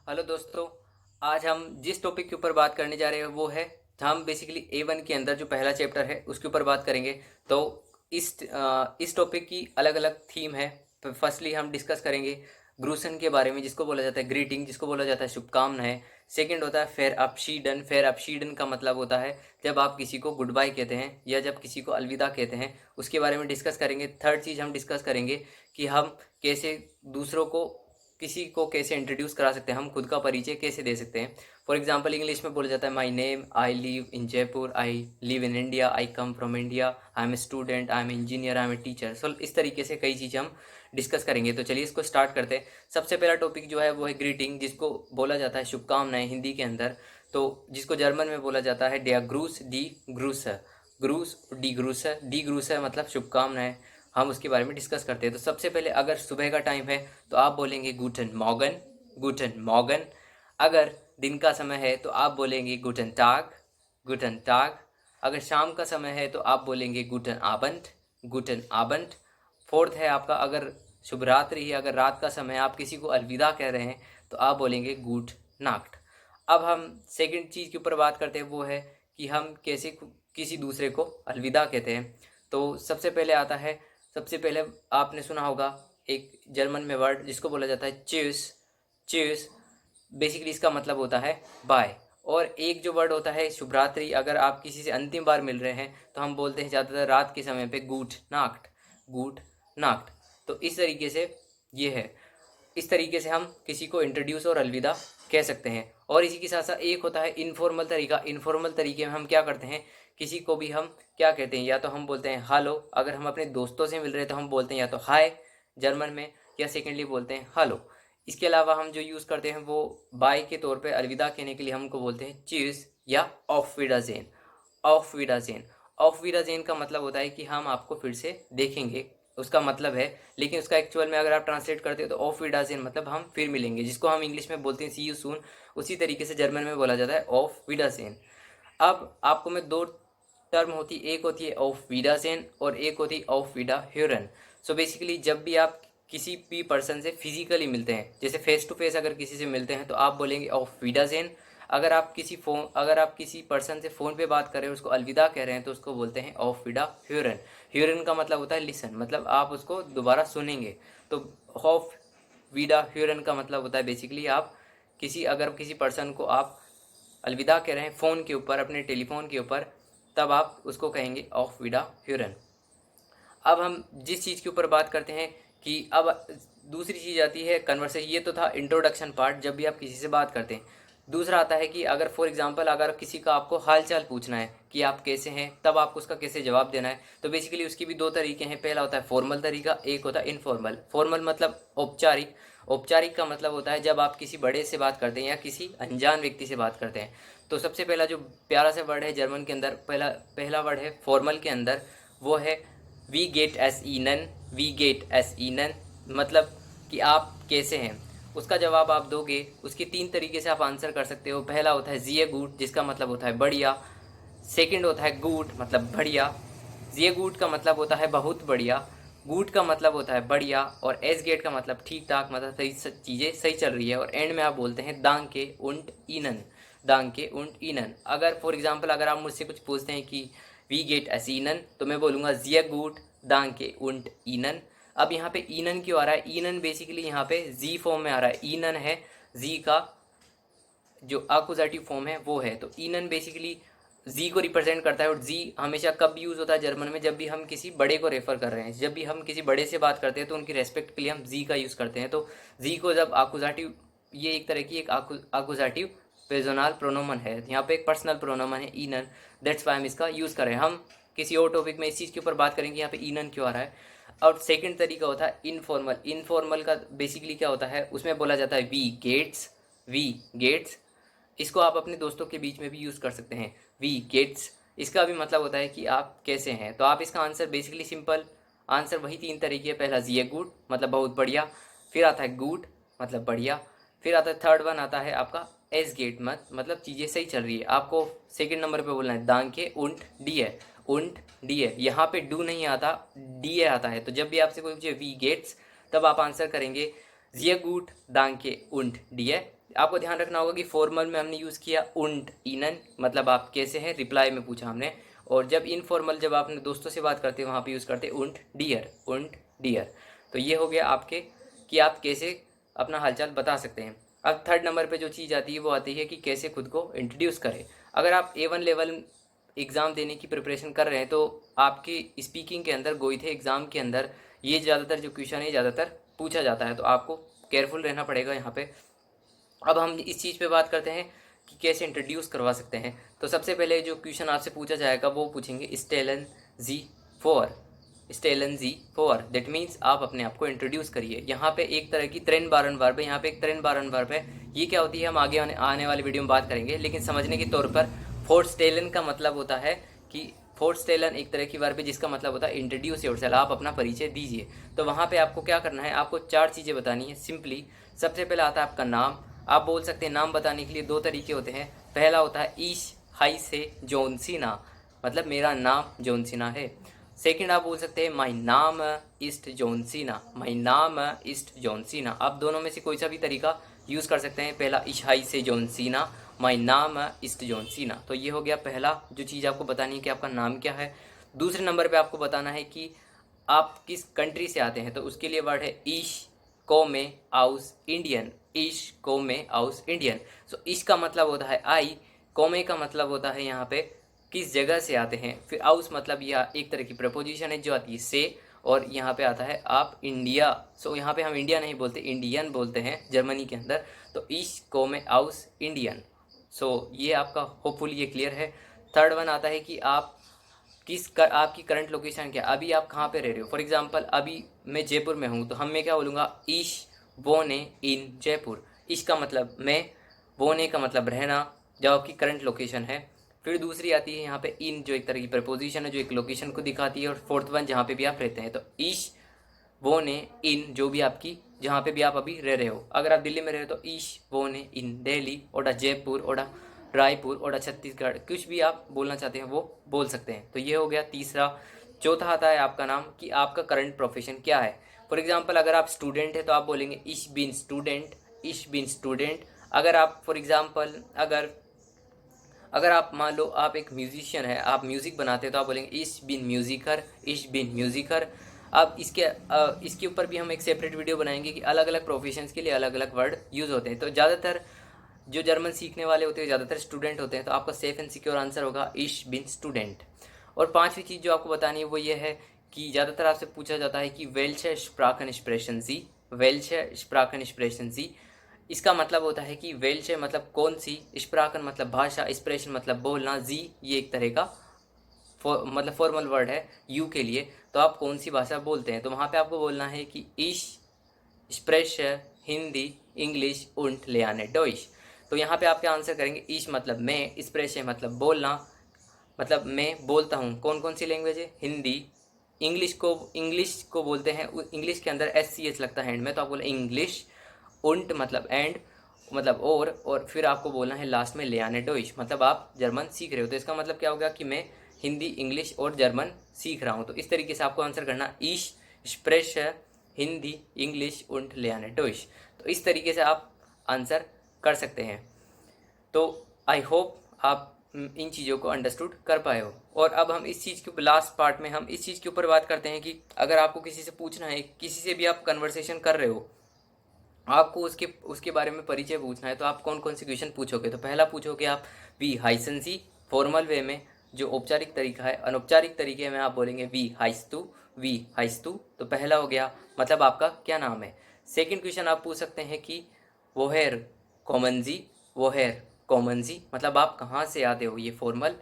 Hello दोस्तों। आज हम जिस टॉपिक के ऊपर बात करने जा रहे हैं वो है, हम बेसिकली A1 के अंदर जो पहला चैप्टर है उसके ऊपर बात करेंगे। तो इस टॉपिक की अलग अलग थीम है। तो फर्स्टली हम डिस्कस करेंगे ग्रूसन के बारे में, जिसको बोला जाता है ग्रीटिंग, जिसको बोला जाता है शुभकामनाएं। सेकंड होता है फेयर अपशीडन। फेयर अपशीडन का मतलब होता है जब आप किसी को गुड बाय कहते हैं या जब किसी को अलविदा कहते हैं, उसके बारे में डिस्कस करेंगे। थर्ड चीज़ हम डिस्कस करेंगे कि हम कैसे दूसरों को, किसी को कैसे इंट्रोड्यूस करा सकते हैं, हम खुद का परिचय कैसे दे सकते हैं। फॉर एग्जांपल इंग्लिश में बोला जाता है my name, I live in Jaipur, I live in India, I come from India, I am a student, I am engineer, I am a teacher. So इस तरीके से कई चीज़ें हम डिस्कस करेंगे। तो चलिए इसको स्टार्ट करते हैं। सबसे पहला टॉपिक जो है वो है ग्रीटिंग, जिसको बोला जाता है शुभकामनाएं हिंदी के अंदर। तो जिसको जर्मन में बोला जाता है डेया ग्रूस डी ग्रूसर। ग्रूस डी ग्रूसर, डी ग्रूसर मतलब शुभकामनाएं। हम उसके बारे में डिस्कस करते हैं। तो सबसे पहले अगर सुबह का टाइम है तो आप बोलेंगे गूटन मॉर्गन, गूटन मॉर्गन। अगर दिन का समय है तो आप बोलेंगे गूटन टाग, गूटन टाग। अगर शाम का समय है तो आप बोलेंगे गूटन आबंट, गूटन आबंट। फोर्थ है आपका, अगर शुभ रात्रि है, अगर रात का समय आप किसी को अलविदा कह रहे हैं तो आप बोलेंगे गुड नाक्ट। अब हम सेकंड चीज़ के ऊपर बात करते हैं, वो है कि हम कैसे किसी दूसरे को अलविदा कहते हैं। तो सबसे पहले आता है, सबसे पहले आपने सुना होगा एक जर्मन में वर्ड जिसको बोला जाता है च्यूस। च्यूस बेसिकली इसका मतलब होता है बाय। और एक जो वर्ड होता है शुभ रात्रि, अगर आप किसी से अंतिम बार मिल रहे हैं तो हम बोलते हैं ज़्यादातर रात के समय पे गुड नाक्ट, गुड नाक्ट। तो इस तरीके से ये है, इस तरीके से हम किसी को इंट्रोड्यूस और अलविदा कह सकते हैं। और इसी के साथ साथ एक होता है इनफॉर्मल तरीका। इनफॉर्मल तरीके में हम क्या करते हैं, किसी को भी हम क्या कहते हैं, या तो हम बोलते हैं हेलो, अगर हम अपने दोस्तों से मिल रहे हैं तो हम बोलते हैं या तो हाय जर्मन में, या सेकेंडली बोलते हैं हेलो। इसके अलावा हम जो यूज़ करते हैं वो बाय के तौर पे अलविदा कहने के लिए हमको बोलते हैं चीज़ या ऑफ विडाजेन। ऑफ विडाजेन, ऑफ विडाजेन का मतलब होता है कि हम आपको फिर से देखेंगे, उसका मतलब है। लेकिन उसका एक्चुअल में अगर आप ट्रांसलेट करते हो तो ऑफ विडाजेन मतलब हम फिर मिलेंगे, जिसको हम इंग्लिश में बोलते हैं सी यू सून। उसी तरीके से जर्मन में बोला जाता है ऑफ विडाजेन। अब आपको मैं दो टर्म होती, एक होती है ऑफ विडाजेन और एक होती है ऑफ विडा ह्यूरन। सो बेसिकली जब भी आप किसी भी पर्सन से फिजिकली मिलते हैं, जैसे फेस टू फेस अगर किसी से मिलते हैं तो आप बोलेंगे ऑफ विडाजेन। अगर आप किसी पर्सन से फ़ोन पे बात कर रहे हो, उसको अलविदा कह रहे हैं, तो उसको बोलते हैं ऑफ विडा ह्यूरन। ह्यूरन का मतलब होता है लिसन, मतलब आप उसको दोबारा सुनेंगे। तो ऑफ विडा ह्यूरन का मतलब होता है बेसिकली आप अगर किसी पर्सन को आप अलविदा कह रहे हैं फ़ोन के ऊपर, अपने टेलीफोन के ऊपर, तब आप उसको कहेंगे ऑफ विडा ह्यूरन। अब हम जिस चीज़ के ऊपर बात करते हैं कि अब दूसरी चीज़ आती है कन्वर्सेशन। ये तो था इंट्रोडक्शन पार्ट, जब भी आप किसी से बात करते हैं। दूसरा आता है कि अगर फॉर एग्जांपल अगर किसी का आपको हाल चाल पूछना है कि आप कैसे हैं, तब आपको उसका कैसे जवाब देना है। तो बेसिकली उसकी भी दो तरीके हैं। पहला होता है फॉर्मल तरीका, एक होता है इनफॉर्मल। फॉर्मल मतलब औपचारिक। औपचारिक का मतलब होता है जब आप किसी बड़े से बात करते हैं या किसी अनजान व्यक्ति से बात करते हैं। तो सबसे पहला जो प्यारा सा वर्ड है जर्मन के अंदर, पहला पहला वर्ड है फॉर्मल के अंदर, वो है वी गेट एस ईनन। वी गेट एस ईनन मतलब कि आप कैसे हैं। उसका जवाब आप दोगे, उसके तीन तरीके से आप आंसर कर सकते हो। पहला होता है जिए गुड, जिसका मतलब होता है बढ़िया। सेकंड होता है गुड मतलब बढ़िया। जिए गुड का मतलब होता है बहुत बढ़िया। गुड का मतलब होता है बढ़िया। और एस गेट का मतलब ठीक ठाक, मतलब सही चीज़ें सही चल रही है। और एंड में आप बोलते हैं दांके उंट ईनन, दांके उंट ईनन। अगर फॉर एग्जांपल अगर आप मुझसे कुछ पूछते हैं कि वी गेट एस ईनन, तो मैं बोलूँगा जिया गुड दांके उंट ईनन। अब यहाँ पे ईनन क्यों आ रहा है, ईनन बेसिकली यहाँ पे जी फॉर्म में आ रहा है। ईनन है जी का जो अकुजाटिव फॉर्म है वो है। तो ईनन बेसिकली जी को रिप्रेजेंट करता है। और जी हमेशा कब यूज़ होता है जर्मन में, जब भी हम किसी बड़े को रेफर कर रहे हैं, जब भी हम किसी बड़े से बात करते हैं तो उनकी रेस्पेक्ट के लिए हम जी का यूज़ करते हैं। तो जी को जब अकुजाटिव, ये एक तरह की एक अकुजाटिव पेजोनाल प्रोनोमन है, यहाँ पे एक पर्सनल प्रोनोमन है ईनन। दैट्स वाई हम इसका यूज़ कर रहे हैं। हम किसी और टॉपिक में इस चीज़ के ऊपर बात करेंगे यहाँ पे ईनन क्यों आ रहा है। और सेकंड तरीका होता है इनफॉर्मल। इनफॉर्मल का बेसिकली क्या होता है, उसमें बोला जाता है वी गेट्स, वी गेट्स। इसको आप अपने दोस्तों के बीच में भी यूज़ कर सकते हैं, वी गेट्स। इसका भी मतलब होता है कि आप कैसे हैं। तो आप इसका आंसर बेसिकली सिंपल आंसर वही तीन तरीके है। पहला जी गुड मतलब बहुत बढ़िया, फिर आता है गुड मतलब बढ़िया, फिर आता है थर्ड वन आता है आपका एस गेट मतलब चीज़ें सही चल रही है। आपको सेकंड नंबर पे बोलना है दांके उंट डी है, उंट डी है। यहाँ पे डू नहीं आता, डी आता है। तो जब भी आपसे कोई पूछे वी गेट्स, तब आप आंसर करेंगे जिया गुट दांके उंट डी है। आपको ध्यान रखना होगा कि फॉर्मल में हमने यूज़ किया उंट इनन, मतलब आप कैसे हैं, रिप्लाई में पूछा हमने। और जब इनफॉर्मल, जब आपने दोस्तों से बात करते हैं वहाँ पे यूज़ करते हैं उंट डियर, उंट डियर। तो ये हो गया आपके कि आप कैसे अपना हालचाल बता सकते हैं। अब थर्ड नंबर पे जो चीज़ आती है वो आती है कि कैसे खुद को इंट्रोड्यूस करें। अगर आप A1 लेवल एग्ज़ाम देने की प्रिपरेशन कर रहे हैं तो आपकी स्पीकिंग के अंदर गोई थे एग्ज़ाम के अंदर ये ज़्यादातर जो क्वेश्चन है ज़्यादातर पूछा जाता है, तो आपको केयरफुल रहना पड़ेगा यहाँ पे। अब हम इस चीज़ पे बात करते हैं कि कैसे इंट्रोड्यूस करवा सकते हैं। तो सबसे पहले जो क्वेश्चन आपसे पूछा जाएगा वो पूछेंगे स्टेलन जी फॉर, स्टेलन जी फॉर, दैट मीन्स आप अपने आप को इंट्रोड्यूस करिए। यहाँ पे एक तरह की त्रेन बारन वर्ब है, यहाँ पे एक त्रेन बारन वर्ब है। ये क्या होती है हम आगे आने वाले वीडियो में बात करेंगे, लेकिन समझने के तौर पर फोर्थ स्टेलन का मतलब होता है कि फोर्थ स्टेलन एक तरह की वर्ब है जिसका मतलब होता है इंट्रोड्यूस योरसेल्फ, आप अपना परिचय दीजिए। तो वहाँ पे आपको क्या करना है, आपको 4 चीज़ें बतानी है सिंपली। सबसे पहले आता है आपका नाम। आप बोल सकते हैं नाम बताने के लिए 2 तरीके होते हैं। पहला होता है ईश हाई से जॉनसीना, मतलब मेरा नाम जॉनसीना है। सेकंड आप बोल सकते हैं माई नाम इस्ट जॉनसीना, माई नाम इस्ट जॉनसीना। आप दोनों में से कोई सा भी तरीका यूज़ कर सकते हैं। पहला इशाई से जॉनसीना, माई नाम इस्ट जॉनसीना। तो ये हो गया पहला जो चीज़ आपको बतानी है कि आपका नाम क्या है। दूसरे नंबर पे आपको बताना है कि आप किस कंट्री से आते हैं, तो उसके लिए वर्ड है ईश को में आउस इंडियन, ईश को में आउस इंडियन। सो ईश का मतलब होता है आई, कोमे का मतलब होता है यहाँ पे किस जगह से आते हैं, फिर आउस मतलब यह एक तरह की प्रपोजिशन है जो आती है से, और यहाँ पे आता है आप इंडिया। सो यहाँ पे हम इंडिया नहीं बोलते, इंडियन बोलते हैं जर्मनी के अंदर। तो ईश को में आउस इंडियन। सो ये आपका होपफुली ये क्लियर है। थर्ड वन आता है कि आप आपकी करंट लोकेशन क्या, अभी आप कहाँ पे रह रहे हो। फॉर एग्जांपल अभी मैं जयपुर में हूँ, तो हम मैं क्या बोलूँगा, ईश बोने इन जयपुर। ईश का मतलब मैं, बोने का मतलब रहना, जो आपकी करंट लोकेशन है। फिर दूसरी आती है यहाँ पे इन, जो एक तरह की प्रपोजिशन है जो एक लोकेशन को दिखाती है। और फोर्थ वन जहाँ पे भी आप रहते हैं, तो ईश बोने इन, जो भी आपकी जहाँ पे भी आप अभी रह रहे हो। अगर आप दिल्ली में रहे हो तो ईश बोने इन दिल्ली, ओडा जयपुर, ओडा रायपुर, ओडा छत्तीसगढ़, कुछ भी आप बोलना चाहते हैं वो बोल सकते हैं। तो ये हो गया तीसरा। चौथा आता है आपका नाम, कि आपका करंट प्रोफेशन क्या है। फॉर एग्जाम्पल अगर आप स्टूडेंट है तो आप बोलेंगे इश बिन स्टूडेंट, इश बिन स्टूडेंट। अगर आप फॉर एग्जाम्पल अगर आप मान लो आप एक म्यूजिशियन है, आप म्यूज़िक बनाते हैं, तो आप बोलेंगे इश बिन म्यूजिकर, इश बिन म्यूजिकर। अब इसके ऊपर भी हम एक सेपरेट वीडियो बनाएंगे कि अलग अलग प्रोफेशंस के लिए अलग अलग वर्ड यूज़ होते हैं। तो ज़्यादातर जो जर्मन सीखने वाले होते हैं ज़्यादातर स्टूडेंट होते हैं, तो आपका सेफ एंड सिक्योर आंसर होगा इश बिन स्टूडेंट। और पांचवी चीज़ जो आपको बतानी है वो ये है कि ज़्यादातर आपसे पूछा जाता है कि वेल्चे स्प्राकन स्प्रेशन सी, वेल्चे स्प्राकन स्प्रेशन सी। इसका मतलब होता है कि वेल्चे मतलब कौन सी, स्प्राकन मतलब भाषा, स्प्रेशन मतलब बोलना, जी ये एक तरह का मतलब फॉर्मल वर्ड है यू के लिए। तो आप कौन सी भाषा बोलते हैं, तो वहाँ पे आपको बोलना है कि इश स्प्रेश हिंदी इंग्लिश उंट लेआने डोइश। तो यहाँ पे आप क्या आंसर करेंगे, ईश मतलब मैं, स्प्रेश मतलब बोलना, मतलब मैं बोलता हूँ। कौन कौन सी लैंग्वेज है, हिंदी, इंग्लिश को बोलते हैं, इंग्लिश के अंदर SCH लगता है एंड में, तो आप बोले इंग्लिश। उंट मतलब एंड, मतलब और फिर आपको बोलना है लास्ट में ले आने डोइश, मतलब आप जर्मन सीख रहे हो। तो इसका मतलब क्या होगा कि मैं हिंदी इंग्लिश और जर्मन सीख रहा हूँ। तो इस तरीके से आपको आंसर करना, ईश स्प्रेश हिंदी इंग्लिश उंट ले आने डोइश। तो इस तरीके से आप आंसर कर सकते हैं। तो आई होप आप इन चीज़ों को अंडरस्टूड कर पाए हो। और अब हम इस चीज़ के लास्ट पार्ट में हम इस चीज़ के ऊपर बात करते हैं कि अगर आपको किसी से पूछना है, किसी से भी आप कन्वर्सेशन कर रहे हो, आपको उसके बारे में परिचय पूछना है, तो आप कौन कौन से क्वेश्चन पूछोगे। तो पहला पूछोगे आप वी हाइसन सी, फॉर्मल वे में जो औपचारिक तरीका है। अनौपचारिक तरीके में आप बोलेंगे वी हाइस्तु, वी हाइस्तु। तो पहला हो गया, मतलब आपका क्या नाम है। सेकंड क्वेश्चन आप पूछ सकते हैं कि वोहेर कॉमन जी, वोहेर कॉमन जी, मतलब आप कहाँ से आते हो, ये फॉर्मल।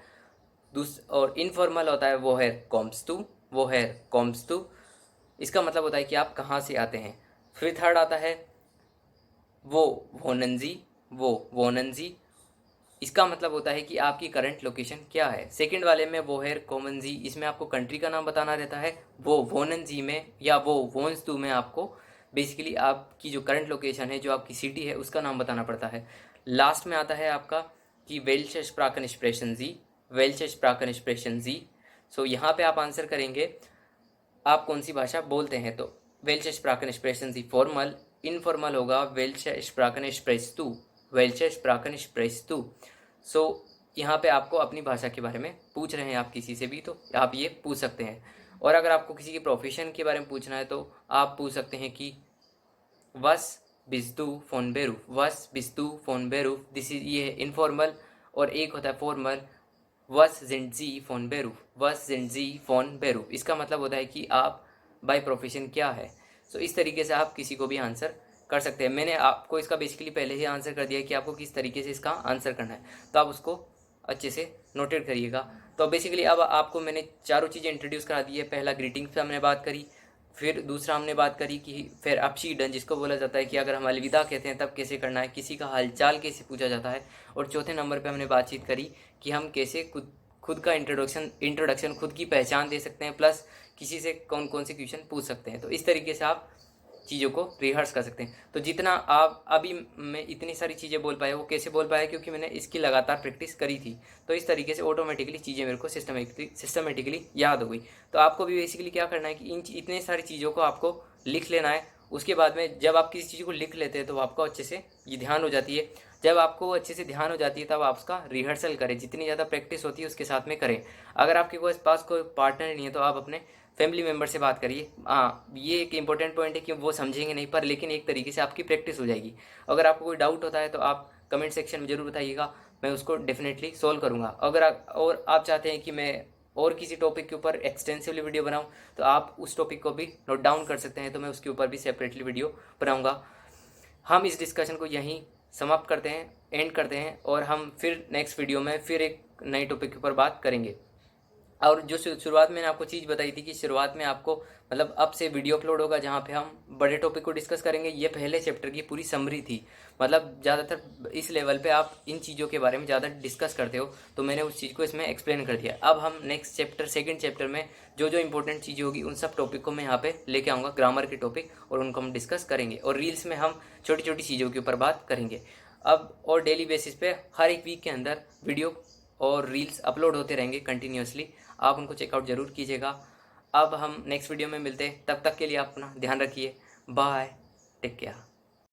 और इनफॉर्मल होता है वोहेर कॉम्स टू, वोहेर कॉम्स टू, इसका मतलब होता है कि आप कहाँ से आते हैं। फिर थर्ड आता है वो वोनंजी, वो वोनंजी, इसका मतलब होता है कि आपकी करंट लोकेशन क्या है। सेकंड वाले में वो है कोमनजी, इसमें आपको कंट्री का नाम बताना रहता है। वो वोनंजी में या वो वोन्सतू में आपको बेसिकली आपकी जो करंट लोकेशन है, जो आपकी सिटी है, उसका नाम बताना पड़ता है। लास्ट में आता है आपका कि वेल्श स्प्राकन स्प्रेशन जी, वेल्श स्प्राकन स्प्रेशन जी। सो यहाँ पे आप आंसर करेंगे आप कौन सी भाषा बोलते हैं। तो वेल्श स्प्राकन स्प्रेशन जी फॉर्मल, इनफॉर्मल होगा वेल्श स्प्राकन स्प्रेस टू, वेल्चे स्प्राकन स्प्रेस्ट तू। सो यहाँ पे आपको अपनी भाषा के बारे में पूछ रहे हैं आप किसी से भी, तो आप ये पूछ सकते हैं। और अगर आपको किसी की प्रोफेशन के बारे में पूछना है तो आप पूछ सकते हैं कि वस बिस्तु फोन बेरूफ, वस बिस्तु फोन बेरूफ। दिस इज ये इनफॉर्मल, और एक होता है फॉर्मल, वस जिंजी फोन बेरूफ, वस जिंजी फोन बेरूफ। इसका मतलब होता है कि आप बाय प्रोफेशन क्या है। सो इस तरीके से आप किसी को भी आंसर कर सकते हैं। मैंने आपको इसका बेसिकली पहले ही आंसर कर दिया है कि आपको किस तरीके से इसका आंसर करना है, तो आप उसको अच्छे से नोटेट करिएगा। तो बेसिकली अब आपको मैंने चारों चीज़ें इंट्रोड्यूस करा दी है। पहला ग्रीटिंग्स पे हमने बात करी, फिर दूसरा हमने बात करी कि फिर अपशीडन जिसको बोला जाता है कि अगर हम अलविदा कहते हैं तब कैसे करना है, किसी का हालचाल कैसे पूछा जाता है। और चौथे नंबर पे हमने बातचीत करी कि हम कैसे खुद का इंट्रोडक्शन खुद की पहचान दे सकते हैं, प्लस किसी से कौन कौन से क्वेश्चन पूछ सकते हैं। तो इस तरीके से आप चीज़ों को रिहर्स कर सकते हैं। तो जितना आप अभी मैं इतनी सारी चीज़ें बोल पाया, वो कैसे बोल पाया, क्योंकि मैंने इसकी लगातार प्रैक्टिस करी थी। तो इस तरीके से ऑटोमेटिकली चीज़ें मेरे को सिस्टमेटिकली याद हो गई। तो आपको भी बेसिकली क्या करना है कि इतने सारी चीज़ों को आपको लिख लेना है। उसके बाद में जब आप किसी चीज़ को लिख लेते हैं तो आपको अच्छे से ये ध्यान हो जाती है। जब आपको अच्छे से ध्यान हो जाती है तब आप उसका रिहर्सल करें, जितनी ज़्यादा प्रैक्टिस होती है उसके साथ में करें। अगर आपके पास कोई पार्टनर नहीं है तो आप अपने फैमिली मेम्बर से बात करिए। हाँ, ये एक इंपॉर्टेंट पॉइंट है कि वो समझेंगे नहीं, पर लेकिन एक तरीके से आपकी प्रैक्टिस हो जाएगी। अगर आपको कोई डाउट होता है तो आप कमेंट सेक्शन में ज़रूर बताइएगा, मैं उसको डेफिनेटली सोल्व करूँगा। अगर आप चाहते हैं कि मैं और किसी टॉपिक के ऊपर एक्सटेंसिवली वीडियो बनाऊं तो आप उस टॉपिक को भी नोट डाउन कर सकते हैं, तो मैं उसके ऊपर भी सेपरेटली वीडियो बनाऊंगा। हम इस डिस्कशन को यहीं समाप्त करते हैं, एंड करते हैं, और हम फिर नेक्स्ट वीडियो में फिर एक नए टॉपिक के ऊपर बात करेंगे। और जो शुरुआत में मैंने आपको चीज़ बताई थी कि शुरुआत में आपको मतलब अब से वीडियो अपलोड होगा जहाँ पे हम बड़े टॉपिक को डिस्कस करेंगे, ये पहले चैप्टर की पूरी समरी थी। मतलब ज़्यादातर इस लेवल पे आप इन चीज़ों के बारे में ज़्यादा डिस्कस करते हो, तो मैंने उस चीज़ को इसमें एक्सप्लेन कर दिया। अब हम नेक्स्ट चैप्टर सेकंड चैप्टर में जो जो इंपॉर्टेंट चीज़ें होगी उन सब टॉपिक को मैं यहाँ पे लेके आऊँगा, ग्रामर के टॉपिक, और उनको हम डिस्कस करेंगे। और रील्स में हम छोटी छोटी चीज़ों के ऊपर बात करेंगे अब, और डेली बेसिस पे हर एक वीक के अंदर वीडियो और रील्स अपलोड होते रहेंगे कंटिन्यूसली। आप उनको चेकआउट ज़रूर कीजिएगा। अब हम नेक्स्ट वीडियो में मिलते हैं, तब तक के लिए आप अपना ध्यान रखिए। Bye, take care.